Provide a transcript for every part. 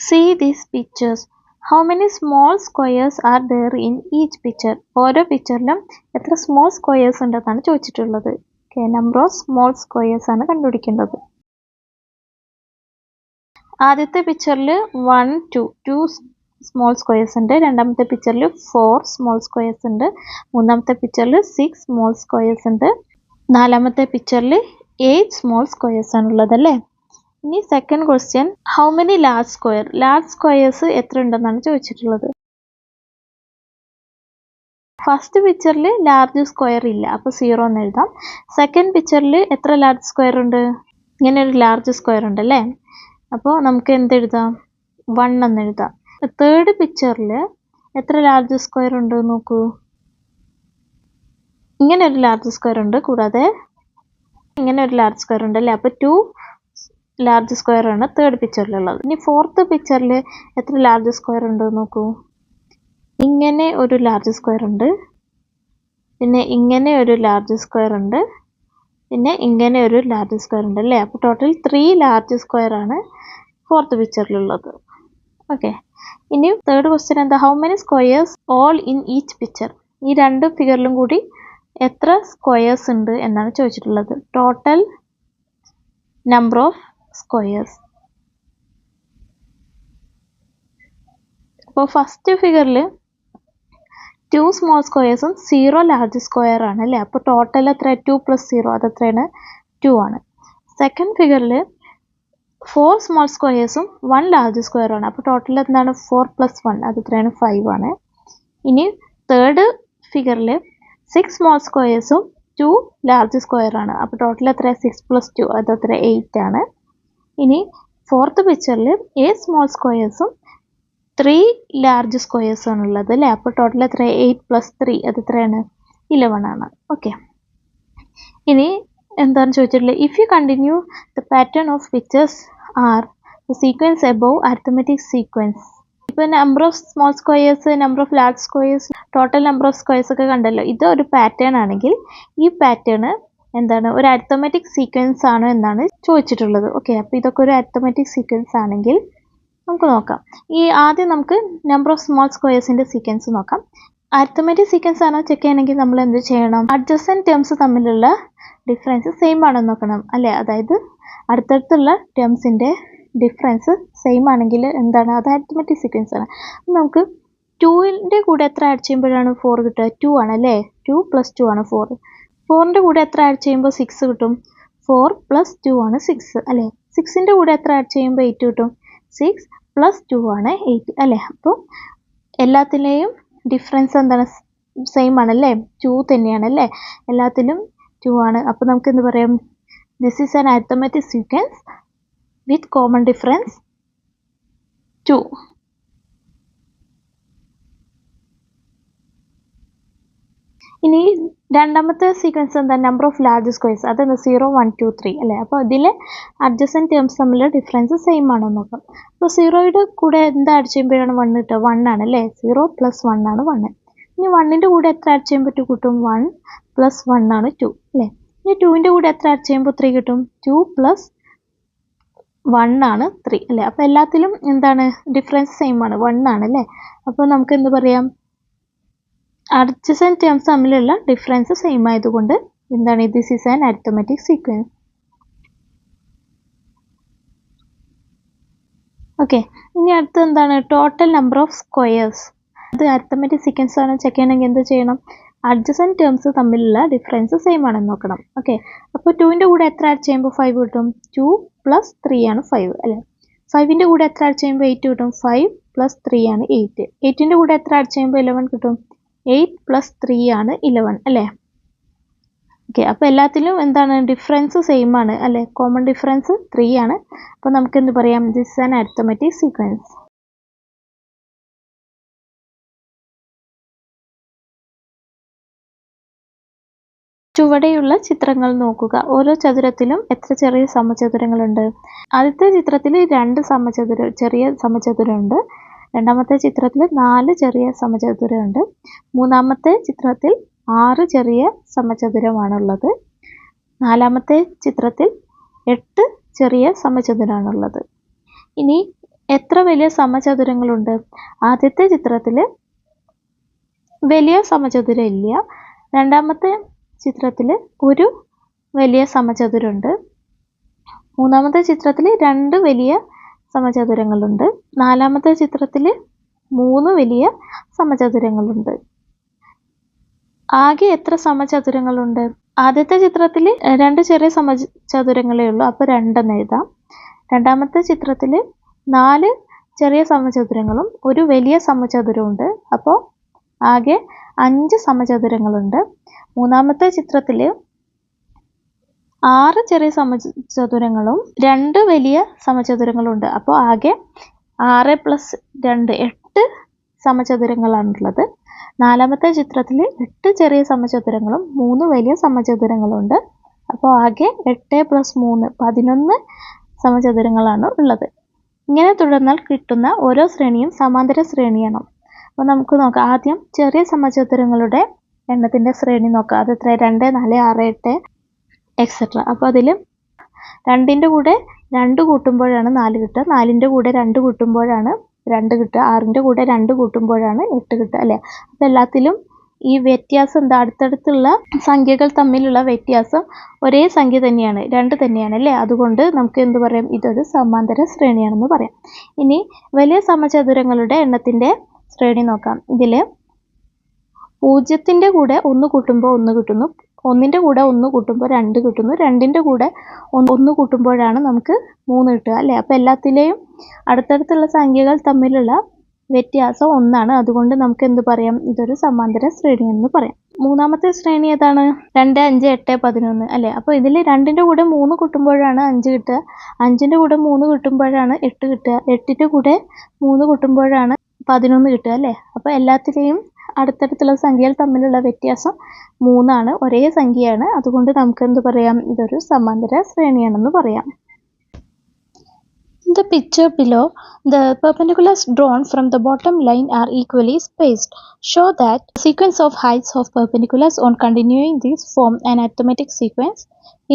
See these pictures. How many small squares are there in each picture? ഓരോ പിക്ചറിലും എത്ര small squares ഉണ്ടെന്നാണ് ചോദിച്ചിട്ടുള്ളത്. Okay, number of small squares ആണ് കണ്ടുപിടിക്കേണ്ടത്. ആദ്യത്തെ പിക്ചറിൽ 1 2 സ്മോൾ സ്ക്വയേഴ്സ് ഉണ്ട്. രണ്ടാമത്തെ പിക്ചറിൽ 4 സ്മോൾ സ്ക്വയേഴ്സ് ഉണ്ട്. മൂന്നാമത്തെ പിക്ചറിൽ 6 സ്മോൾ സ്ക്വയേഴ്സ് ഉണ്ട്. നാലാമത്തെ പിക്ചറിൽ 8 സ്മോൾ സ്ക്വയേഴ്സ് ആണുള്ളത് അല്ലേ. ഇനി second question, how many large square? Large squares എത്ര ഉണ്ടെന്നാണ് ചോദിച്ചിട്ടുള്ളത്. ഫസ്റ്റ് പിക്ചറിൽ ലാർജ് സ്ക്വയർ ഇല്ല, അപ്പോൾ 0 എന്ന് എഴുതാം. സെക്കൻഡ് പിക്ചറിൽ എത്ര ലാർജ് സ്ക്വയർ ഉണ്ട്? ഇങ്ങനെ ഒരു ലാർജ് സ്ക്വയർ ഉണ്ട് അല്ലേ, അപ്പോൾ നമുക്ക് എന്തെഴുതാം? 1 എന്ന് എഴുതാം. തേർഡ് പിക്ചറിൽ എത്ര ലാർജ് സ്ക്വയർ ഉണ്ട് നോക്കൂ. ഇങ്ങനെ ഒരു ലാർജ് സ്ക്വയർ ഉണ്ട്, കൂടാതെ ഇങ്ങനെ ഒരു ലാർജ് സ്ക്വയർ ഉണ്ട് അല്ലേ, അപ്പോൾ 2 ലാർജ് സ്ക്വയർ ആണ് തേർഡ് പിക്ചറിലുള്ളത്. ഇനി ഫോർത്ത് പിക്ചറിൽ എത്ര ലാർജ് സ്ക്വയർ ഉണ്ട് നോക്കൂ. ഇങ്ങനെ ഒരു ലാർജ് സ്ക്വയർ ഉണ്ട്, പിന്നെ ഇങ്ങനെ ഒരു ലാർജ് സ്ക്വയർ ഉണ്ട്, പിന്നെ ഇങ്ങനെ ഒരു ലാർജ് സ്ക്വയർ ഉണ്ട് അല്ലേ. അപ്പോൾ ടോട്ടൽ 3 ലാർജ് സ്ക്വയർ ആണ് ഫോർത്ത് പിക്ചറിലുള്ളത്. ഓക്കെ, ഇനി തേർഡ് ക്വസ്റ്റ്യൻ എന്താ? How many squares all in each picture? ഈ രണ്ട് ഫിഗറിലും കൂടി എത്ര സ്ക്വയേഴ്സ് ഉണ്ട് എന്നാണ് ചോദിച്ചിട്ടുള്ളത്. Total number of squares. അപ്പോൾ ഫസ്റ്റ് ഫിഗറിൽ 2 സ്മോൾ സ്ക്വയേഴ്സും 0 ലാർജ് സ്ക്വയർ ആണ് അല്ലേ. അപ്പോൾ ടോട്ടൽ എത്ര? 2 + 0 അതെത്രയാണ്? 2 ആണ്. സെക്കൻഡ് ഫിഗറിൽ 4 സ്മോൾ സ്ക്വയേഴ്സും 1 ലാർജ് സ്ക്വയർ ആണ്. അപ്പോൾ ടോട്ടൽ എന്താണ്? 4 + 1 അതെത്രയാണ്? 5 ആണ്. ഇനി തേർഡ് ഫിഗറിൽ 6 സ്മോൾ സ്ക്വയേഴ്സും 2 ലാർജ് സ്ക്വയർ ആണ്. അപ്പോൾ ടോട്ടൽ എത്ര? 6 + 2 അതെത്ര? 8 ആണ്. ഇനി ഫോർത്ത് പിക്ചറിൽ 8 സ്മോൾ സ്ക്വയേഴ്സും 3 ലാർജ് സ്ക്വയേഴ്സ് ആണുള്ളത് അല്ലേ. അപ്പോൾ ടോട്ടൽ എത്ര? 8 + 3 അതെത്രയാണ്? 11 ആണ്. ഓക്കെ, ഇനി എന്താണ് ചോദിച്ചിട്ടുള്ളത്? If you continue the pattern of pictures are the sequence above arithmetic sequence. ഇപ്പോൾ number of small squares, number of large squares, total number of squares ഒക്കെ കണ്ടല്ലോ. ഇത് ഒരു പാറ്റേൺ ആണെങ്കിൽ ഈ പാറ്റേൺ എന്താണ്? ഒരു അരിത്തമെറ്റിക് സീക്വൻസ് ആണ് എന്നാണ് ചോദിച്ചിട്ടുള്ളത്. ഓക്കെ, അപ്പോൾ ഇതൊക്കെ ഒരു അരിത്തമെറ്റിക് സീക്വൻസ് ആണെങ്കിൽ നമുക്ക് നോക്കാം. ഈ ആദ്യം നമുക്ക് നമ്പർ ഓഫ് സ്മോൾ സ്ക്വയേഴ്സിൻ്റെ സീക്വൻസ് നോക്കാം. അരിത്തമെറ്റിക് സീക്വൻസ് ആണോ ചെക്ക് ചെയ്യണമെങ്കിൽ നമ്മൾ എന്ത് ചെയ്യണം? അഡ്ജസൻറ്റ് ടേംസ് തമ്മിലുള്ള ഡിഫറൻസ് സെയിം ആണെന്ന് നോക്കണം അല്ലേ. അതായത് അടുത്തടുത്തുള്ള ടേംസിൻ്റെ ഡിഫറൻസ് സെയിം ആണെങ്കിൽ എന്താണ്? അത് അരിത്തമെറ്റിക് സീക്വൻസ് ആണ്. നമുക്ക് 2ൻ്റെ കൂടെ എത്ര ആഡ് ചെയ്യുമ്പോഴാണ് 4 കിട്ടുക? 2 ആണ് അല്ലേ. 2 + 2 ആണ് 4. 4ൻ്റെ കൂടെ എത്ര ആഡ് ചെയ്യുമ്പോൾ 6 കിട്ടും? 4 + 2 ആണ് 6 അല്ലേ. 6ൻ്റെ കൂടെ എത്ര ആഡ് ചെയ്യുമ്പോൾ 8 കിട്ടും? 6 + 2 ആണ് 8 അല്ലേ. അപ്പോൾ എല്ലാത്തിലെയും ഡിഫറൻസ് എന്താണ്? സെയിം ആണല്ലേ, 2 തന്നെയാണല്ലേ. എല്ലാത്തിലും 2 ആണ്. അപ്പോൾ നമുക്ക് എന്ത് പറയാം? This is an arithmetic sequence with common difference 2. ഇനി രണ്ടാമത്തെ സീക്വൻസ് എന്താ? Number of large squares. അതെന്താ? 0 1 2 3 അല്ലേ. അപ്പോൾ ഇതിൽ അഡ്ജസൻറ്റ് ടേംസ് തമ്മിലുള്ള ഡിഫറൻസ് സെയിം ആണോ നോക്കാം. അപ്പോൾ 0യുടെ കൂടെ എന്താ ആഡ് ചെയ്യുമ്പോഴാണ് 1 കിട്ടുക? 1 ആണ് അല്ലേ. 0 + 1 ആണ് 1. ഇനി 1ൻ്റെ കൂടെ എത്ര ആഡ് ചെയ്യുമ്പോൾ 2 കിട്ടും? 1 + 1 ആണ് 2 അല്ലേ. ഇനി 2ൻ്റെ കൂടെ എത്ര ആഡ് ചെയ്യുമ്പോൾ 3 കിട്ടും? 2 + 1 ആണ് 3 അല്ലേ. അപ്പോൾ എല്ലാത്തിലും എന്താണ്? ഡിഫറൻസ് സെയിം ആണ്, 1 ആണ് അല്ലേ. അപ്പോൾ നമുക്ക് എന്ത് പറയാം? അഡ്ജസൻറ്റ് ടേംസ് തമ്മിലുള്ള ഡിഫറൻസ് സെയിം ആയതുകൊണ്ട് എന്താണ്? This is an arithmetic sequence. Okay, ഇനി അടുത്ത് എന്താണ്? Total number of squares. അത് അരിത്തമെറ്റിക് സീക്വൻസ് ആണ് ചെക്ക് ചെയ്യണമെങ്കിൽ എന്ത് ചെയ്യണം? അഡ്ജസൻറ്റ് ടേംസ് തമ്മിലുള്ള ഡിഫറൻസ് സെയിം ആണെന്ന് നോക്കണം. ഓക്കെ, അപ്പോൾ 2ൻ്റെ കൂടെ എത്ര ആഡ് ചെയ്യുമ്പോൾ 5 കിട്ടും? 2 + 3 ആണ് 5 അല്ലേ. 5ൻ്റെ കൂടെ എത്ര ആഡ് ചെയ്യുമ്പോൾ 8 കിട്ടും? 5 + 3 ആണ് 8. 8ൻ്റെ കൂടെ എത്ര ആഡ് ചെയ്യുമ്പോൾ 11 കിട്ടും? 8 + 3 ആണ് 11 അല്ലേ. ഓക്കെ, അപ്പോൾ എല്ലാത്തിലും എന്താണ്? ഡിഫറൻസ് സെയിം ആണ് അല്ലേ. കോമൺ ഡിഫറൻസ് 3 ആണ്. അപ്പോൾ നമുക്ക് എന്ത് പറയാം? This is an arithmetic sequence. ചുവടെയുള്ള ചിത്രങ്ങൾ നോക്കുക. ഓരോ ചതുരത്തിലും എത്ര ചെറിയ സമചതുരങ്ങളുണ്ട്? ആദ്യത്തെ ചിത്രത്തിൽ 2 ചെറിയ സമചതുരമുണ്ട്. രണ്ടാമത്തെ ചിത്രത്തിൽ 4 ചെറിയ സമചതുരമുണ്ട്. മൂന്നാമത്തെ ചിത്രത്തിൽ 6 ചെറിയ സമചതുരമാണുള്ളത്. നാലാമത്തെ ചിത്രത്തിൽ 8 ചെറിയ സമചതുരമാണുള്ളത്. ഇനി എത്ര വലിയ സമചതുരങ്ങളുണ്ട്? ആദ്യത്തെ ചിത്രത്തിൽ വലിയ സമചതുരം ഇല്ല. രണ്ടാമത്തെ ചിത്രത്തിൽ ഒരു വലിയ സമചതുരമുണ്ട്. മൂന്നാമത്തെ ചിത്രത്തിൽ 2 വലിയ സമചതുരങ്ങളുണ്ട്. നാലാമത്തെ ചിത്രത്തിൽ 3 വലിയ സമചതുരങ്ങളുണ്ട്. ആകെ എത്ര സമചതുരങ്ങളുണ്ട്? ആദ്യത്തെ ചിത്രത്തിൽ 2 ചെറിയ സമചതുരങ്ങളേ ഉള്ളൂ, അപ്പോൾ 2 എന്ന് എഴുതാം. രണ്ടാമത്തെ ചിത്രത്തിൽ 4 ചെറിയ സമചതുരങ്ങളും ഒരു വലിയ സമചതുരമുണ്ട്, അപ്പോൾ ആകെ 5 സമചതുരങ്ങളുണ്ട്. മൂന്നാമത്തെ ചിത്രത്തിൽ 6 ചെറിയ സമചതുരങ്ങളും 2 വലിയ സമചതുരങ്ങളുണ്ട്, അപ്പോൾ ആകെ 6 + 2 8 സമചതുരങ്ങളാണുള്ളത്. നാലാമത്തെ ചിത്രത്തിൽ 8 ചെറിയ സമചതുരങ്ങളും 3 വലിയ സമചതുരങ്ങളുണ്ട്, അപ്പോൾ ആകെ 8 + 3 11 സമചതുരങ്ങളാണ് ഉള്ളത്. ഇങ്ങനെ തുടർന്നാൽ കിട്ടുന്ന ഓരോ ശ്രേണിയും സമാന്തര ശ്രേണിയാണ്. അപ്പോൾ നമുക്ക് നോക്കാം. ആദ്യം ചെറിയ സമചതുരങ്ങളുടെ എണ്ണത്തിൻ്റെ ശ്രേണി നോക്കാം. അത് എത്ര? 2, 4, 6, 8 എക്സെട്ര. അപ്പോൾ അതിൽ 2ൻ്റെ കൂടെ 2 കൂട്ടുമ്പോഴാണ് 4 കിട്ടുക, 4ൻ്റെ കൂടെ 2 കൂട്ടുമ്പോഴാണ് 2 കിട്ടുക, 6ൻ്റെ കൂടെ 2 കൂട്ടുമ്പോഴാണ് 8 കിട്ടുക, അല്ലേ? അപ്പോൾ എല്ലാത്തിലും ഈ വ്യത്യാസം എന്താ? അടുത്തടുത്തുള്ള സംഖ്യകൾ തമ്മിലുള്ള വ്യത്യാസം ഒരേ സംഖ്യ തന്നെയാണ്, 2 തന്നെയാണ്, അല്ലേ? അതുകൊണ്ട് നമുക്ക് എന്ത് പറയാം? ഇതൊരു സമാന്തര ശ്രേണിയാണെന്ന് പറയാം. ഇനി വലിയ സമചതുരങ്ങളുടെ എണ്ണത്തിൻ്റെ ശ്രേണി നോക്കാം. ഇതിൽ 0ൻ്റെ കൂടെ 1 കൂട്ടുമ്പോൾ 1 കിട്ടുന്നു, 1ൻ്റെ കൂടെ 1 കൂട്ടുമ്പോൾ 2 കിട്ടുന്നു, 2ൻ്റെ കൂടെ 1 കൂട്ടുമ്പോഴാണ് നമുക്ക് 3 കിട്ടുക, അല്ലേ? അപ്പോൾ എല്ലാത്തിലെയും അടുത്തടുത്തുള്ള സംഖ്യകൾ തമ്മിലുള്ള വ്യത്യാസം 1 ആണ്. അതുകൊണ്ട് നമുക്ക് എന്ത് പറയാം? ഇതൊരു സമാന്തര ശ്രേണി എന്ന് പറയാം. മൂന്നാമത്തെ ശ്രേണി ഏതാണ്? 2, 5, 8, 11, അല്ലേ? അപ്പോൾ ഇതിൽ 2ൻ്റെ കൂടെ 3 കൂട്ടുമ്പോഴാണ് 5 കിട്ടുക, 5ൻ്റെ കൂടെ 3 കൂട്ടുമ്പോഴാണ് 8 കിട്ടുക, 8ൻ്റെ കൂടെ 3 കൂട്ടുമ്പോഴാണ് 11 കിട്ടുക, അല്ലേ? അപ്പോൾ എല്ലാത്തിലെയും അടുത്തടുത്തുള്ള സംഖ്യകൾ തമ്മിലുള്ള വ്യത്യാസം 3 ആണ്, ഒരേ സംഖ്യയാണ്. അതുകൊണ്ട് നമുക്ക് എന്ത് പറയാം? ഇതൊരു സമാന്തര ശ്രേണിയാണെന്ന് പറയാം. In the picture below, the perpendiculars drawn from the bottom line are equally spaced. Show that the sequence of heights of perpendiculars on continuing these form an arithmetic sequence.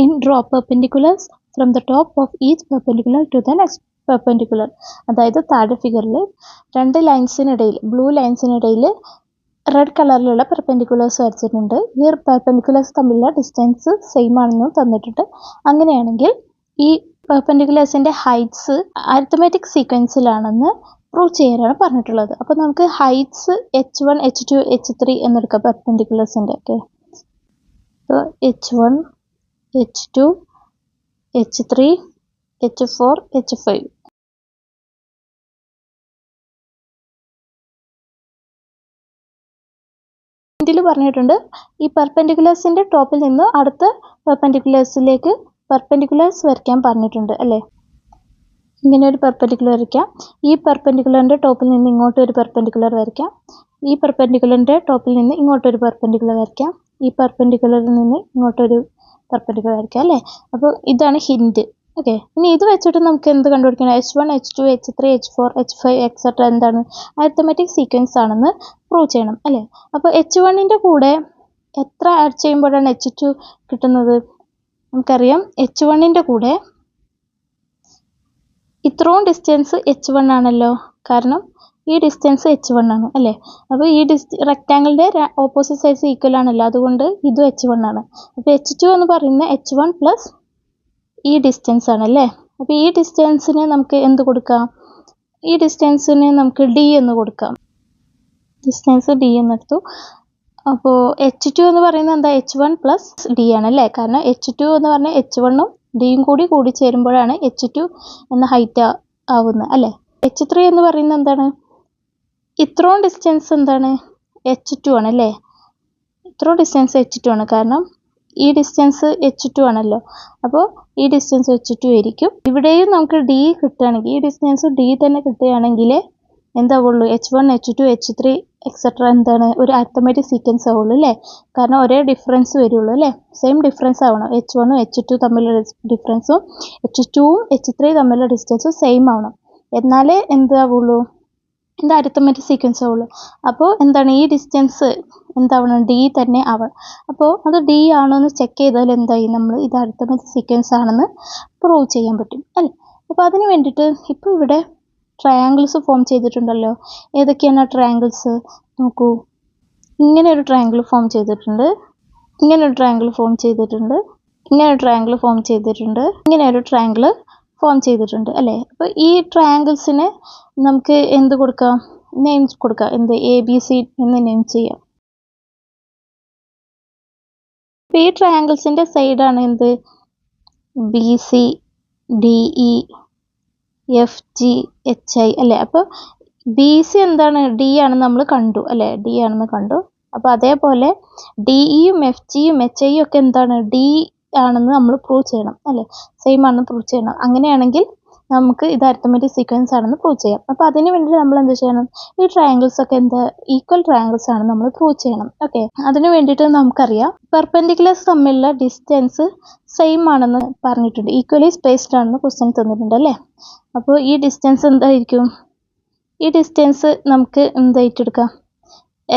In draw perpendiculars from the top of each perpendicular to the next perpendicular. അതായത് താഴെ ഫിഗറിൽ 2 ലൈൻസിനിടയിൽ, blue ലൈൻസിനിടയിൽ red കളറിലുള്ള perpendiculars വരച്ചിട്ടുണ്ട്. ഈ perpendiculars തമ്മിലുള്ള distance same ആണെന്നും തന്നിട്ടുണ്ട്. അങ്ങനെയാണെങ്കിൽ ഈ പെർപെൻഡിക്കുലേഴ്സിൻ്റെ ഹൈറ്റ്സ് അരിത്തമെറ്റിക് സീക്വൻസിലാണെന്ന് പ്രൂവ് ചെയ്യാനാണ് പറഞ്ഞിട്ടുള്ളത്. അപ്പോൾ നമുക്ക് ഹൈറ്റ്സ് h1, h2, h3 എന്നെടുക്കാം പെർപെൻഡിക്കുലേഴ്സിൻ്റെ. ഓക്കെ, അപ്പോൾ h1, h2, h3, h4, h5. ഇതിൽ പറഞ്ഞിട്ടുണ്ട് ഈ പെർപെൻഡിക്കുലേഴ്സിൻ്റെ ടോപ്പിൽ നിന്ന് അടുത്ത പെർപെൻഡിക്കുലേഴ്സിലേക്ക് പെർപെൻഡിക്കുലേഴ്സ് വരയ്ക്കാൻ പറഞ്ഞിട്ടുണ്ട്, അല്ലേ? ഇങ്ങനെ ഒരു പെർപെൻഡിക്കുലർ വരയ്ക്കാം. ഈ പെർപെൻഡിക്കുലറിൻ്റെ ടോപ്പിൽ നിന്ന് ഇങ്ങോട്ട് ഒരു പെർപെൻഡിക്കുലർ വരയ്ക്കാം. ഈ പെർപെൻഡിക്കുലറിൻ്റെ ടോപ്പിൽ നിന്ന് ഇങ്ങോട്ടൊരു പെർപെൻഡിക്കുലർ വരയ്ക്കാം. ഈ പെർപെൻഡിക്കുലറിൽ നിന്ന് ഇങ്ങോട്ടൊരു പെർപെൻഡിക്കുലർ വരയ്ക്കാം, അല്ലേ? അപ്പോൾ ഇതാണ് ഹിൻറ്റ്. ഓക്കെ, ഇനി ഇത് വെച്ചിട്ട് നമുക്ക് എന്ത് കണ്ടുപിടിക്കണം? h1, h2, h3, h4, h5 etcetera എന്താണ്? അരിത്തമെറ്റിക് സീക്വൻസ് ആണെന്ന് പ്രൂവ് ചെയ്യണം, അല്ലേ? അപ്പോൾ h1ൻ്റെ കൂടെ എത്ര ആഡ് ചെയ്യുമ്പോഴാണ് h2 കിട്ടുന്നത്? നമുക്കറിയാം h1ൻ്റെ കൂടെ ഇത്രയും ഡിസ്റ്റൻസ് h1 ആണല്ലോ, കാരണം ഈ ഡിസ്റ്റൻസ് h1 ആണ്, അല്ലേ? അപ്പോൾ ഈ റെക്റ്റാങ്കിളിൻ്റെ ഓപ്പോസിറ്റ് സൈഡ്സ് ഈക്വൽ ആണല്ലോ, അതുകൊണ്ട് ഇതും h1 ആണ്. അപ്പോൾ h2 എന്ന് പറയുന്നത് h1 പ്ലസ് ഈ ഡിസ്റ്റൻസ് ആണല്ലേ. അപ്പോൾ ഈ ഡിസ്റ്റൻസിന് നമുക്ക് എന്ത് കൊടുക്കാം? ഈ ഡിസ്റ്റൻസിന് നമുക്ക് d എന്ന് കൊടുക്കാം. Distance d എന്നെടുത്തു. അപ്പോൾ h2 എന്ന് പറയുന്നത് എന്താ? h1 പ്ലസ് d ആണല്ലേ, കാരണം h2 എന്ന് പറഞ്ഞാൽ h1ഉം ഡിയും കൂടി ചേരുമ്പോഴാണ് h2 എന്ന ഹൈറ്റ് ആവുന്നത്, അല്ലേ? h3 എന്ന് പറയുന്നത് എന്താണ്? ഇത്രയും ഡിസ്റ്റൻസ് എന്താണ്? h2 ആണല്ലേ. ഇത്രയും ഡിസ്റ്റൻസ് h2 ആണ്, കാരണം ഈ ഡിസ്റ്റൻസ് h2 ആണല്ലോ. അപ്പോൾ ഈ ഡിസ്റ്റൻസ് h2 ആയിരിക്കും. ഇവിടെയും നമുക്ക് d കിട്ടുകയാണെങ്കിൽ, ഈ ഡിസ്റ്റൻസ് d തന്നെ കിട്ടുകയാണെങ്കിൽ എന്താവുള്ളൂ? h1, h2, h3 എക്സെട്ര എന്താണ്? ഒരു അരിത്തമെറ്റിക് സീക്വൻസ് ആവുള്ളൂ, അല്ലേ? കാരണം ഒരേ ഡിഫറൻസ് വരുള്ളൂ, അല്ലേ? സെയിം ഡിഫറൻസ് ആവണം. h1ഉം h2 തമ്മിലുള്ള ഡിഫറൻസും h2ഉം h3 തമ്മിലുള്ള ഡിസ്റ്റൻസും സെയിം ആവണം. എന്നാലേ എന്താവുള്ളൂ? ഇത് അരിത്തമെറ്റിക് സീക്വൻസ് ആവുള്ളൂ. അപ്പോൾ എന്താണ്? ഈ ഡിസ്റ്റൻസ് എന്താവണം? d തന്നെ ആവണം. അപ്പോൾ അത് d ആണോ എന്ന് ചെക്ക് ചെയ്താൽ എന്തായി? നമ്മൾ ഇത് അരിത്തമെറ്റിക് സീക്വൻസ് ആണെന്ന് പ്രൂവ് ചെയ്യാൻ പറ്റും, അല്ലേ? അപ്പോൾ അതിന് വേണ്ടിയിട്ട് ഇപ്പോൾ ഇവിടെ ട്രയാങ്കിൾസ് ഫോം ചെയ്തിട്ടുണ്ടല്ലോ. ഏതൊക്കെയാണ് ട്രയാങ്കിൾസ് നോക്കൂ. ഇങ്ങനെ ഒരു ട്രയാങ്കിൾ ഫോം ചെയ്തിട്ടുണ്ട്, ഇങ്ങനെ ഒരു ട്രയാങ്കിൾ ഫോം ചെയ്തിട്ടുണ്ട്, ഇങ്ങനെ ഒരു ട്രയാങ്കിൾ ഫോം ചെയ്തിട്ടുണ്ട്, ഇങ്ങനെ ഒരു ട്രയാങ്കിൾ ഫോം ചെയ്തിട്ടുണ്ട് അല്ലേ. അപ്പോൾ ഈ ട്രയാങ്കിൾസിന് നമുക്ക് എന്ത് കൊടുക്കാം, നെയിംസ് കൊടുക്കാം. എന്ത്, ABC എന്ന് നെയിം ചെയ്യാം. അപ്പോൾ ഈ ട്രയാങ്കിൾസിൻ്റെ സൈഡാണ് എന്ത്, BC DE FG HI അല്ലേ. അപ്പോൾ BC എന്താണ്, D ആണെന്ന് നമ്മൾ കണ്ടു അല്ലേ, D ആണെന്ന് കണ്ടു. അപ്പോൾ അതേപോലെ DEയും FGയും HIയും ഒക്കെ എന്താണ്, D ആണെന്ന് നമ്മൾ പ്രൂവ് ചെയ്യണം അല്ലേ, സെയിം ആണെന്ന് പ്രൂവ് ചെയ്യണം. അങ്ങനെയാണെങ്കിൽ നമുക്ക് ഇത് അരിത്തമെറ്റിക് സീക്വൻസ് ആണെന്ന് പ്രൂവ് ചെയ്യാം. അപ്പോൾ അതിന് വേണ്ടി നമ്മൾ എന്ത് ചെയ്യണം, ഈ ട്രയാങ്കിൾസ് ഒക്കെ എന്താ, ഈക്വൽ ട്രയാങ്കിൾസ് ആണ് നമ്മൾ പ്രൂവ് ചെയ്യണം. ഓക്കെ, അതിന് വേണ്ടിയിട്ട് നമുക്കറിയാം പെർപെൻഡിക്കുലർസ് തമ്മിലുള്ള ഡിസ്റ്റൻസ് സെയിം ആണെന്ന് പറഞ്ഞിട്ടുണ്ട്, ഈക്വലി സ്പേസ്ഡ് ആണെന്ന് ക്വസ്റ്റ്യൻ തന്നിട്ടുണ്ട് അല്ലേ. അപ്പോൾ ഈ ഡിസ്റ്റൻസ് എന്തായിരിക്കും, ഈ ഡിസ്റ്റൻസ് നമുക്ക് എന്തായിട്ട് എടുക്കാം,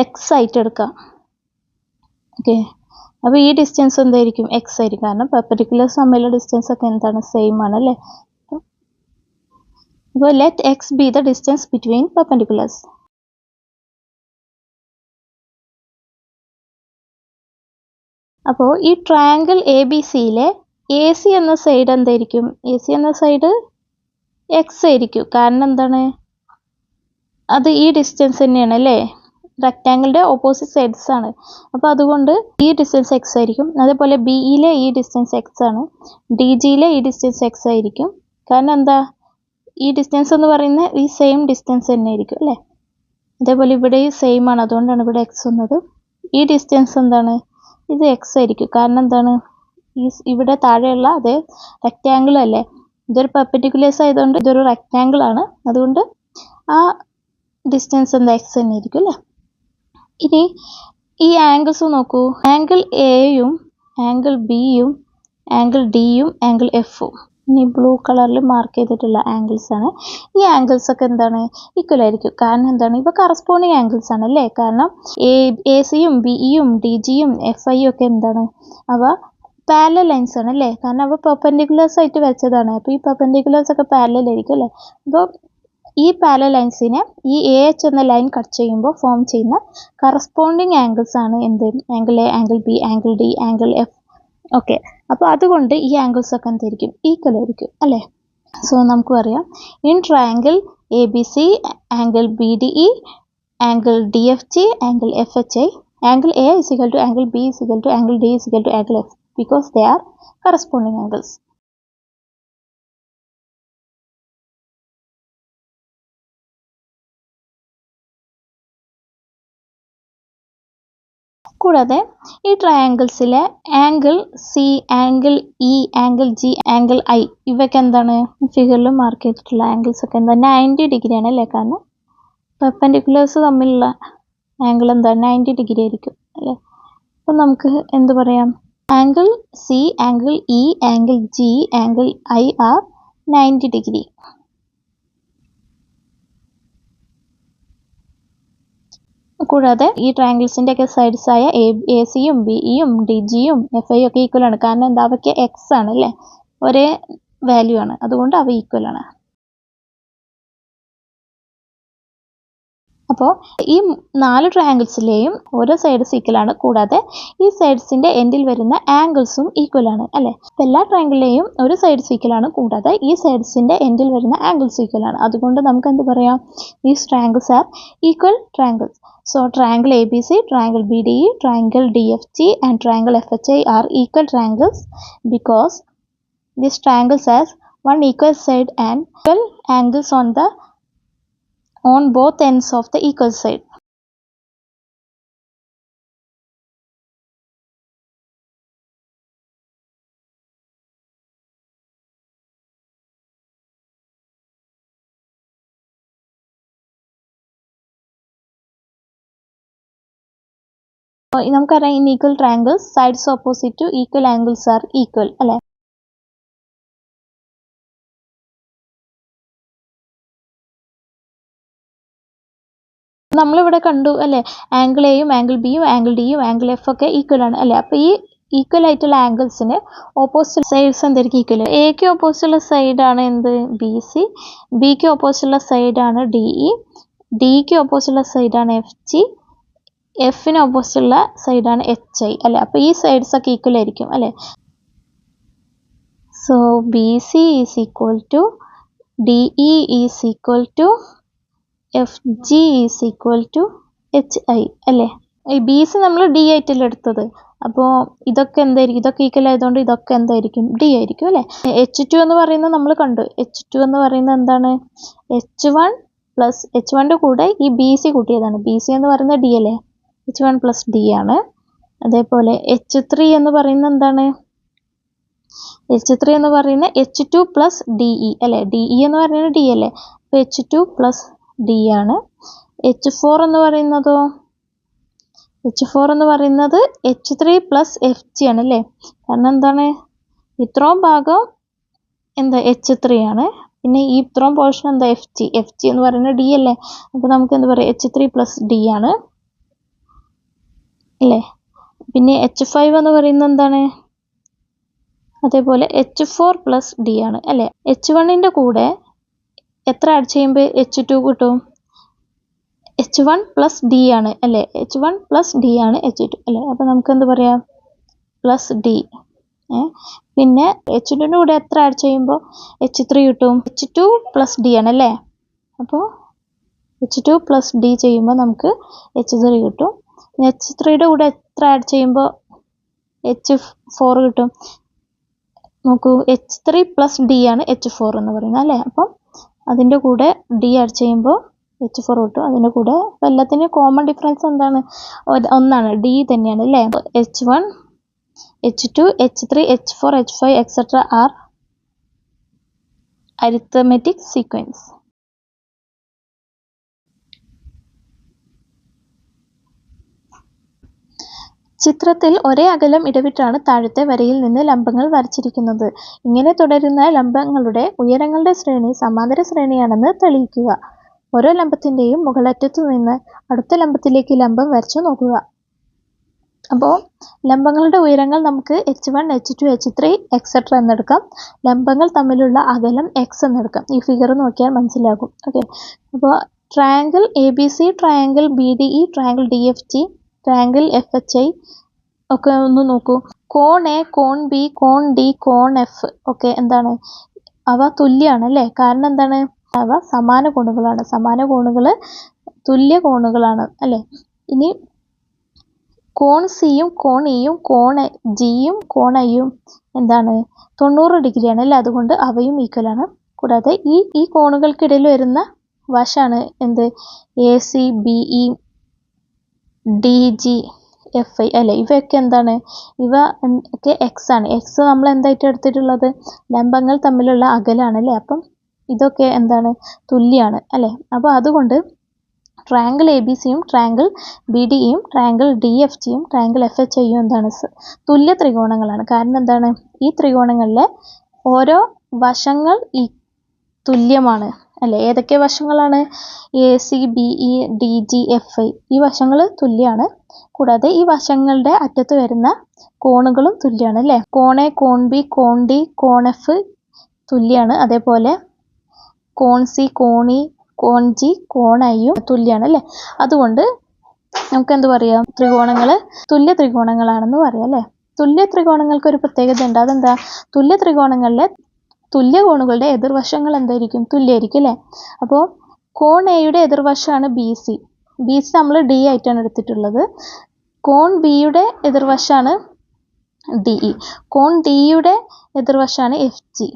എക്സ് ആയിട്ട് എടുക്കാം. ഓക്കെ, അപ്പോൾ ഈ ഡിസ്റ്റൻസ് എന്തായിരിക്കും, എക്സ് ആയിരിക്കും. കാരണം പെർപെൻഡിക്കുലർസ് തമ്മിലുള്ള ഡിസ്റ്റൻസ് ഒക്കെ എന്താണ്, സെയിം ആണ് അല്ലേ. അപ്പോൾ let x be the distance between perpendiculars. അപ്പോൾ ഈ ട്രയാങ്കിൾ ABC-യിലെ AC എന്ന സൈഡ് എന്തായിരിക്കും, AC എന്ന സൈഡ് എക്സ് ആയിരിക്കും. കാരണം എന്താണ്, അത് ഈ ഡിസ്റ്റൻസ് തന്നെയാണ് അല്ലേ, റെക്റ്റാങ്കിളിൻ്റെ ഓപ്പോസിറ്റ് സൈഡ്സ് ആണ്. അപ്പോൾ അതുകൊണ്ട് ഈ ഡിസ്റ്റൻസ് എക്സ് ആയിരിക്കും. അതേപോലെ BEയിലെ ഈ ഡിസ്റ്റൻസ് എക്സ് ആണ്, DGയിലെ ഈ ഡിസ്റ്റൻസ് എക്സ് ആയിരിക്കും. കാരണം എന്താ, ഈ ഡിസ്റ്റൻസ് എന്ന് പറയുന്നത് ഈ സെയിം ഡിസ്റ്റൻസ് തന്നെ ആയിരിക്കും അല്ലേ. അതേപോലെ ഇവിടെ സെയിം ആണ്, അതുകൊണ്ടാണ് ഇവിടെ എക്സ് വന്നത്. ഈ ഡിസ്റ്റൻസ് എന്താണ്, ഇത് എക്സ് ആയിരിക്കും. കാരണം എന്താണ്, ഈ ഇവിടെ താഴെയുള്ള അതേ റെക്റ്റാങ്കിൾ അല്ലേ, ഇതൊരു പെർപെൻഡിക്കുലർസ് ആയതുകൊണ്ട് ഇതൊരു റെക്റ്റാങ്കിൾ ആണ്, അതുകൊണ്ട് ആ ഡിസ്റ്റൻസ് എന്താ, എക്സ് തന്നെ ആയിരിക്കും അല്ലേ. ഇനി ഈ ആംഗിൾസ് നോക്കൂ, ആംഗിൾ എയും ആംഗിൾ ബിയും ആംഗിൾ ഡിയും ആംഗിൾ എഫും, ഇനി ബ്ലൂ കളറിൽ മാർക്ക് ചെയ്തിട്ടുള്ള ആംഗിൾസ് ആണ്. ഈ ആംഗിൾസ് ഒക്കെ എന്താണ്, ഈക്വൽ ആയിരിക്കും. കാരണം എന്താണ്, ഇവ കറസ്പോണ്ടിങ് ആംഗിൾസ് ആണ് അല്ലേ. കാരണം AC-യും BEയും DGയും FIയും ഒക്കെ എന്താണ്, അവ പാരലൽ ലൈൻസ് ആണ് അല്ലേ. കാരണം അവ പെർപെൻഡിക്കുലർസ് ആയിട്ട് വെച്ചതാണ്. അപ്പോൾ ഈ പെർപെൻഡിക്കുലർസ് ഒക്കെ പാരലൽ ആയിരിക്കും അല്ലേ. അപ്പോൾ ഈ പാരലൽ ലൈൻസിനെ ഈ AH എന്ന ലൈൻ കട്ട് ചെയ്യുമ്പോൾ ഫോം ചെയ്യുന്ന കറസ്പോണ്ടിങ് ആംഗിൾസ് ആണ് എന്ത്, angle A, angle B, angle D, angle F. Okay, അപ്പോൾ അതുകൊണ്ട് ഈ ആംഗിൾസ് ഒക്കെ എന്തായിരിക്കും, ഈക്വൽ ആയിരിക്കും അല്ലേ. സോ നമുക്ക് പറയാം, in triangle ABC angle BDE angle DFG angle FHI angle A is equal to angle B is equal to angle D is equal to angle F because they are corresponding angles. കൂടാതെ ഈ ട്രയാങ്കിൾസിലെ angle C, angle E, angle G, angle I ഇവയൊക്കെ എന്താണ്, ഫിഗറിൽ mark ചെയ്തിട്ടുള്ള angles ഒക്കെ എന്താ, 90 degree ആണ് അല്ലേ. കാരണം പെർപെൻഡിക്കുലർസ് തമ്മിലുള്ള ആംഗിൾ എന്താ, 90 ഡിഗ്രി ആയിരിക്കും അല്ലേ. അപ്പോൾ നമുക്ക് എന്ത് പറയാം, angle C, angle E, angle G, angle I are 90 degree. കൂടാതെ ഈ ട്രയാങ്കിൾസിൻ്റെ ഒക്കെ സൈഡ്സ് ആയ AC-യും BEയും DGയും FIയും ഒക്കെ ഈക്വൽ ആണ്. കാരണം എന്താ, അവയ്ക്ക് എക്സ് ആണ് അല്ലേ, ഒരേ വാല്യൂ ആണ്, അതുകൊണ്ട് അവ ഈക്വൽ ആണ്. അപ്പോൾ ഈ 4 ട്രയാങ്കിൾസിലെയും ഓരോ സൈഡ്സ് ഈക്വൽ ആണ്. കൂടാതെ ഈ സൈഡ്സിൻ്റെ എൻഡിൽ വരുന്ന ആംഗിൾസും ഈക്വൽ ആണ് അല്ലേ. അപ്പോൾ എല്ലാ ട്രയാങ്കിളിലെയും ഒരു സൈഡ്സ് ഈക്വൽ ആണ്, കൂടാതെ ഈ സൈഡ്സിൻ്റെ എൻഡിൽ വരുന്ന ആംഗിൾസ് ഈക്വൽ ആണ്. അതുകൊണ്ട് നമുക്ക് എന്ത് പറയാം, these triangles are equal triangles. So triangle ABC, triangle BDE, triangle DFG and triangle FHI are equal triangles because these triangles has one equal side and equal angles on both ends of the equal side. നമുക്കറിയാം, in equal triangles sides opposite to equal angles are equal അല്ലേ. നമ്മളിവിടെ കണ്ടു അല്ലേ, angle എയും angle ബിയും angle ഡിയും angle F ഒക്കെ equal ആണ് അല്ലേ. അപ്പോൾ ഈ ഈക്വൽ ആയിട്ടുള്ള ആംഗിൾസിന് ഓപ്പോസിറ്റ് സൈഡ്സ് എന്തായിരിക്കും ഈക്വൽ. എക്ക് ഓപ്പോസിറ്റുള്ള സൈഡാണ് എന്ത് ബി സി, ബിക്ക് ഓപ്പോസിറ്റുള്ള സൈഡാണ് ഡി ഇ, ഡിക്ക് ഓപ്പോസിറ്റുള്ള സൈഡാണ് എഫ് ജി, എഫിന് ഓപ്പോസിറ്റുള്ള സൈഡാണ് എച്ച് ഐ അല്ലേ. അപ്പോൾ ഈ സൈഡ്സ് ഒക്കെ ഈക്വൽ ആയിരിക്കും അല്ലേ. So B C is equal to D E is equal to F G is equal to H I അല്ലേ. ഈ ബി സി നമ്മൾ ഡി ആയിട്ടല്ലേ എടുത്തത്, അപ്പോൾ ഇതൊക്കെ എന്തായിരിക്കും, ഇതൊക്കെ ഈക്വൽ ആയതുകൊണ്ട് ഇതൊക്കെ എന്തായിരിക്കും ഡി ആയിരിക്കും അല്ലേ. എച്ച് ടു എന്ന് പറയുന്നത് നമ്മൾ കണ്ടു. എച്ച് ടു എന്ന് പറയുന്നത് എന്താണ്, എച്ച് വൺ പ്ലസ് എച്ച് വണ്ണിൻ്റെ കൂടെ ഈ ബി സി കൂട്ടിയതാണ്. ബി സി എന്ന് പറയുന്നത് ഡി അല്ലേ, എച്ച് വൺ പ്ലസ് ഡി ആണ്. അതേപോലെ എച്ച് ത്രീ എന്ന് പറയുന്നത് എന്താണ്, എച്ച് ത്രീ എന്ന് പറയുന്നത് H two plus D E അല്ലേ. ഡി ഇ എന്ന് പറയുന്നത് ഡി അല്ലേ, അപ്പോൾ എച്ച് ടു പ്ലസ് ഡി ആണ്. എച്ച് ഫോർ എന്ന് പറയുന്നതോ, എച്ച് ഫോർ എന്ന് പറയുന്നത് H three plus F G ആണ് അല്ലേ. കാരണം എന്താണ്, ഇത്രയും ഭാഗം എന്താ എച്ച് ത്രീ ആണ്, പിന്നെ ഈ ഇത്രയും പോർഷൻ എന്താ എഫ് ജി, എഫ് ജി എന്ന് പറയുന്നത് ഡി അല്ലേ. അപ്പോൾ നമുക്ക് എന്താ പറയുക, എച്ച് ത്രീ പ്ലസ് ഡി ആണ് അല്ലേ. പിന്നെ എച്ച് ഫൈവ് എന്ന് പറയുന്നത് എന്താണ്, അതേപോലെ എച്ച് ഫോർ പ്ലസ് ഡി ആണ് അല്ലേ. എച്ച് വണ്ണിൻ്റെ കൂടെ എത്ര ആഡ് ചെയ്യുമ്പോൾ എച്ച് ടു കിട്ടും, എച്ച് വൺ പ്ലസ് ഡി ആണ് അല്ലേ. എച്ച് വൺ പ്ലസ് ഡി ആണ് എച്ച് ടു അല്ലേ. അപ്പോൾ നമുക്ക് എന്ത് പറയാം, പ്ലസ് ഡി. പിന്നെ എച്ച് ടുവിൻ്റെ കൂടെ എത്ര ആഡ് ചെയ്യുമ്പോൾ എച്ച് ത്രീ കിട്ടും, എച്ച് ടു പ്ലസ് ഡി ആണ് അല്ലേ. അപ്പോൾ എച്ച് ടു പ്ലസ് ഡി ചെയ്യുമ്പോൾ നമുക്ക് എച്ച് ത്രീ കിട്ടും. എച്ച് ത്രീയുടെ കൂടെ എത്ര ആഡ് ചെയ്യുമ്പോൾ എച്ച് ഫോർ കിട്ടും. നോക്കൂ, എച്ച് ത്രീ പ്ലസ് ഡി ആണ് എച്ച് ഫോർ എന്ന് പറയുന്നത് അല്ലേ. അപ്പം അതിൻ്റെ കൂടെ ഡി ആഡ് ചെയ്യുമ്പോൾ എച്ച് ഫോർ കിട്ടും. അതിൻ്റെ കൂടെ എല്ലാത്തിനും കോമൺ ഡിഫറൻസ് എന്താണ്, ഒന്നാണ്, ഡി തന്നെയാണ് അല്ലേ. H one, H two, H three, H four, H five etcetera are arithmetic sequence. ചിത്രത്തിൽ ഒരേ അകലം ഇടവിട്ടാണ് താഴത്തെ വരയിൽ നിന്ന് ലംബങ്ങൾ വരച്ചിരിക്കുന്നത്. ഇങ്ങനെ തുടരുന്ന ലംബങ്ങളുടെ ഉയരങ്ങളുടെ ശ്രേണി സമാന്തര ശ്രേണിയാണെന്ന് തെളിയിക്കുക. ഓരോ ലംബത്തിൻ്റെയും മുകളറ്റത്തു നിന്ന് അടുത്ത ലംബത്തിലേക്ക് ലംബം വരച്ചു നോക്കുക. അപ്പോൾ ലംബങ്ങളുടെ ഉയരങ്ങൾ നമുക്ക് H one, H two, H three etcetera എന്നെടുക്കാം. ലംബങ്ങൾ തമ്മിലുള്ള അകലം എക്സ് എന്നെടുക്കാം. ഈ ഫിഗർ നോക്കിയാൽ മനസ്സിലാകും. ഓക്കെ, അപ്പോൾ triangle A B C, triangle B D E, triangle D F G, triangle F H I ഒക്കെ ഒന്ന് നോക്കൂ. കോൺ എ, കോൺ ബി, കോൺ ഡി, കോൺ എഫ് ഒക്കെ എന്താണ്, അവ തുല്യമാണ് അല്ലേ. കാരണം എന്താണ്, അവ സമാന കോണുകളാണ്. സമാന കോണുകൾ തുല്യ കോണുകളാണ് അല്ലേ. ഇനി കോൺ സിയും കോൺ ഇയും കോൺ ജിയും കോൺ ഐയും എന്താണ് 90 ഡിഗ്രിയാണ് അല്ലേ. അതുകൊണ്ട് അവയും ഈക്വലാണ്. കൂടാതെ ഈ കോണുകൾക്കിടയിൽ വരുന്ന വശമാണ് എന്ത്, A C, B E, D G, F I അല്ലേ. ഇവയൊക്കെ എന്താണ്, ഇവ ഒക്കെ എക്സ് ആണ്. എക്സ് നമ്മൾ എന്തായിട്ട് എടുത്തിട്ടുള്ളത്, ലംബങ്ങൾ തമ്മിലുള്ള അകലാണ് അല്ലേ. അപ്പം ഇതൊക്കെ എന്താണ്, തുല്യമാണ് അല്ലേ. അപ്പോൾ അതുകൊണ്ട് ട്രയാങ്കിൾ എ ബി സിയും ട്രയാങ്കിൾ ബി ഡി ഇയും ട്രയാങ്കിൾ ഡി എഫ് ജിയും ട്രയാങ്കിൾ എഫ് എച്ച് ഐയും എന്താണ്, തുല്യ ത്രികോണങ്ങളാണ്. കാരണം എന്താണ്, ഈ ത്രികോണങ്ങളിലെ ഓരോ വശങ്ങൾ ഈ തുല്യമാണ് അല്ലേ. ഏതൊക്കെ വശങ്ങളാണ്, A C, B E, D G, F I, ഈ വശങ്ങൾ തുല്യമാണ്. കൂടാതെ ഈ വശങ്ങളുടെ അറ്റത്ത് വരുന്ന കോണുകളും തുല്യമാണ് അല്ലേ. കോൺ എ, കോൺ ബി, കോൺ ഡി, കോൺ എഫ് തുല്യമാണ്. അതേപോലെ കോൺ സി, കോൺ ഇ, കോൺ ജി, കോൺ ഐയും തുല്യമാണ് അല്ലേ. അതുകൊണ്ട് നമുക്ക് എന്ത് പറയാം, ത്രികോണങ്ങൾ തുല്യ ത്രികോണങ്ങളാണെന്ന് പറയാം അല്ലേ. തുല്യ ത്രികോണങ്ങൾക്ക് ഒരു പ്രത്യേകത ഉണ്ട്. അതെന്താ, തുല്യ ത്രികോണങ്ങളിലെ തുല്യ കോണുകളുടെ എതിർവശങ്ങൾ എന്തായിരിക്കും, തുല്യമായിരിക്കും അല്ലേ. അപ്പോൾ കോൺ എയുടെ എതിർവശമാണ് ബി സി. ബി സി നമ്മൾ ഡി ആയിട്ടാണ് എടുത്തിട്ടുള്ളത്. കോൺ ബിയുടെ എതിർവശമാണ് ഡി ഇ. കോൺ ഡിയുടെ എതിർവശമാണ് എഫ് ജി.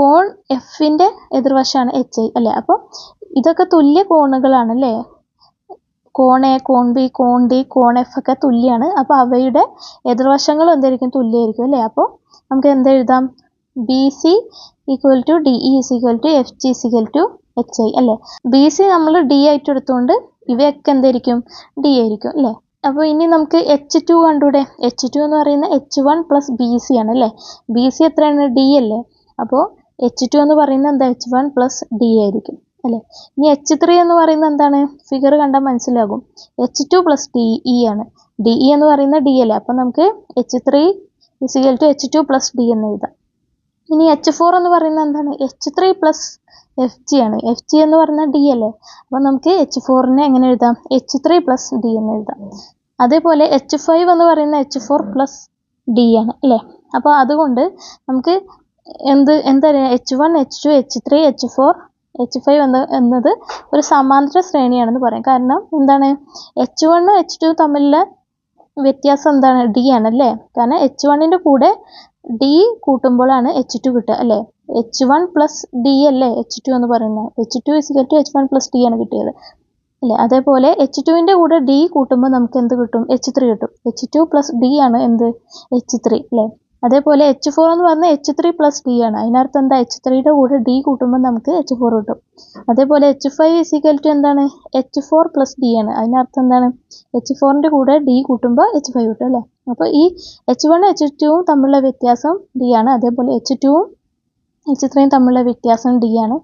കോൺ എഫിൻ്റെ എതിർവശമാണ് എച്ച് ഐ അല്ലേ. അപ്പോൾ ഇതൊക്കെ തുല്യ കോണുകളാണ് അല്ലേ. കോൺ എ, കോൺ ബി, കോൺ ഡി, കോൺ എഫ് ഒക്കെ തുല്യമാണ്. അപ്പോൾ അവയുടെ എതിർവശങ്ങളും എന്തായിരിക്കും, തുല്യമായിരിക്കും അല്ലേ. അപ്പോൾ നമുക്ക് എന്തെഴുതാം, B C equal to D E is equal to F G is equal to H I അല്ലേ. ബി സി നമ്മൾ ഡി ആയിട്ട് എടുത്തുകൊണ്ട് ഇവയൊക്കെ എന്തായിരിക്കും, ഡി ആയിരിക്കും അല്ലേ. അപ്പോൾ ഇനി നമുക്ക് എച്ച് ടു കണ്ടൂടെ. എച്ച് ടു എന്ന് പറയുന്നത് H one plus B C ആണ് അല്ലേ. ബി സി എത്രയാണ്, ഡി അല്ലേ. അപ്പോൾ എച്ച് ടു എന്ന് പറയുന്നത് എന്താ, എച്ച് വൺ പ്ലസ് ഡി ആയിരിക്കും അല്ലേ. ഇനി എച്ച് ത്രീ എന്ന് പറയുന്നത് എന്താണ്, ഫിഗർ കണ്ടാൽ മനസ്സിലാകും. H two plus D E ആണ്. ഡി ഇ എന്ന് പറയുന്നത് ഡി അല്ലേ. അപ്പം നമുക്ക് H three is equal to H2 plus D എന്ന് എഴുതാം. ഇനി H4 എന്ന് പറയുന്നത് എന്താണ്? H3 പ്ലസ് Fg ആണ്. Fg എന്ന് പറഞ്ഞാൽ ഡി അല്ലേ, അപ്പോൾ നമുക്ക് H4നെ എങ്ങനെ എഴുതാം? H3 പ്ലസ് ഡി എന്ന് എഴുതാം. അതേപോലെ H5 എന്ന് പറയുന്ന H4 പ്ലസ് ഡി ആണ് അല്ലേ. അപ്പോൾ അതുകൊണ്ട് നമുക്ക് എന്താ H1 H2 H3 H4 H5 എന്നത് ഒരു സമാന്തര ശ്രേണിയാണെന്ന് പറയാം. കാരണം എന്താണ്? H1 H2 തമ്മിലുള്ള വ്യത്യാസം എന്താണ്? ഡി ആണല്ലേ. കാരണം H1ൻ്റെ കൂടെ ഡി കൂട്ടുമ്പോഴാണ് H2 കിട്ടുക അല്ലേ. H1 പ്ലസ് ഡി അല്ലേ H2 എന്ന് പറയുന്നത്. H2 is equal to H1 plus D ആണ് കിട്ടിയത് അല്ലേ. അതേപോലെ H2ൻ്റെ കൂടെ ഡി കൂട്ടുമ്പോൾ നമുക്ക് എന്ത് കിട്ടും? H3 കിട്ടും. H2 പ്ലസ് ഡി ആണ് എന്ത്? H3 അല്ലേ. അതേപോലെ H4 എന്ന് പറഞ്ഞാൽ H3 പ്ലസ് ഡി ആണ്. അതിനർത്ഥം എന്താ? H3യുടെ കൂടെ ഡി കൂട്ടുമ്പോൾ നമുക്ക് H4 കിട്ടും. അതേപോലെ H5 ഇസിക്കൽ ടു എന്താണ്? H4 പ്ലസ് ഡി ആണ്. അതിനർത്ഥം എന്താണ്? H4ൻ്റെ കൂടെ ഡി കൂട്ടുമ്പോൾ H5 കിട്ടും അല്ലേ. അപ്പോൾ ഈ H1 H2 തമ്മിലുള്ള വ്യത്യാസം ഡി ആണ്. അതേപോലെ H2ഉം H3യും തമ്മിലുള്ള വ്യത്യാസം ഡി ആണ്.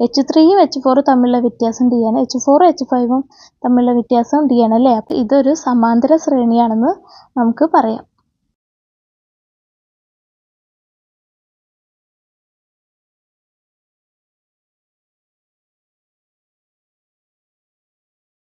H3യും H4 തമ്മിലുള്ള വ്യത്യാസം ഡി ആണ്. H4 H5ഉം തമ്മിലുള്ള വ്യത്യാസം ഡി ആണ് അല്ലേ. അപ്പോൾ ഇതൊരു സമാന്തര ശ്രേണിയാണെന്ന് നമുക്ക് പറയാം.